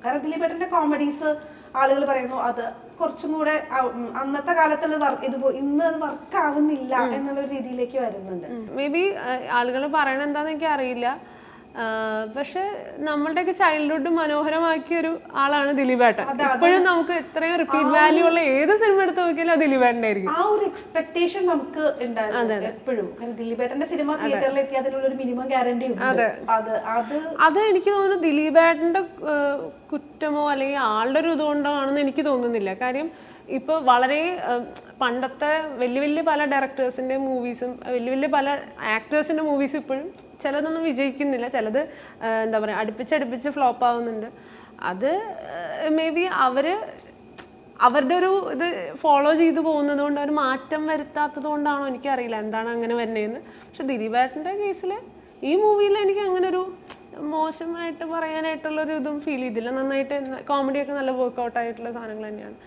കാരണം ദിലീപേട്ടന്റെ കോമഡീസ് ആളുകൾ പറയുന്നു അത് കുറച്ചും കൂടെ അന്നത്തെ കാലത്തുള്ള ഇന്ന് അത് വർക്ക് ആവുന്നില്ല എന്നുള്ള രീതിയിലേക്ക് വരുന്നുണ്ട്. മേ ബി ആളുകൾ പറയണ എന്താന്ന് എനിക്ക് അറിയില്ല. പക്ഷെ നമ്മളുടെയൊക്കെ ചൈൽഡ്ഹുഡ് മനോഹരമാക്കിയ ഒരു ആളാണ് ദിലീപേട്ടൻ. ഇപ്പോഴും നമുക്ക് ഇത്രയും റിപ്പീറ്റ് വാല്യൂ ഉള്ള ഏത് സിനിമ എടുത്ത് നോക്കിയാലും അത് ദിലീപേട്ടൻ്റെ ആയിരിക്കും. ആ ഒരു എക്സ്പെക്ടേഷൻ നമുക്ക് ഉണ്ടായിരുന്നു എപ്പോഴും. ദിലീപേട്ടന്റെ സിനിമ തിയേറ്ററിൽ എത്തി അതിനുള്ള ഒരു മിനിമം ഗ്യാരണ്ടി ഉണ്ട്. അത് എനിക്ക് തോന്നുന്നു ദിലീപേട്ടന്റെ കുറ്റമോ അല്ലെങ്കിൽ ആളുടെ ഒരു ഇതുകൊണ്ടാണെന്ന് എനിക്ക് തോന്നുന്നില്ല. കാര്യം ഇപ്പോൾ വളരെ പണ്ടത്തെ വലിയ വലിയ പല ഡയറക്ടേഴ്സിൻ്റെ മൂവീസും വലിയ വലിയ പല ആക്ടേഴ്സിൻ്റെ മൂവീസും ഇപ്പോഴും ചിലതൊന്നും വിജയിക്കുന്നില്ല, ചിലത് എന്താ പറയുക അടുപ്പിച്ചടുപ്പിച്ച് ഫ്ലോപ്പ് ആവുന്നുണ്ട്. അത് മേ ബി അവരുടെ ഒരു ഇത് ഫോളോ ചെയ്തു പോകുന്നത് കൊണ്ട് അവർ മാറ്റം വരുത്താത്തത് കൊണ്ടാണോ എനിക്കറിയില്ല എന്താണ് അങ്ങനെ വരുന്നതെന്ന്. പക്ഷെ ദിലീപേട്ടൻ്റെ കേസിൽ ഈ മൂവിയിൽ എനിക്ക് അങ്ങനെ ഒരു മോശമായിട്ട് പറയാനായിട്ടുള്ളൊരു ഇതും ഫീൽ ചെയ്തില്ല. നന്നായിട്ട് കോമഡിയൊക്കെ നല്ല വർക്കൗട്ട് ആയിട്ടുള്ള സാധനങ്ങൾ തന്നെയാണ്.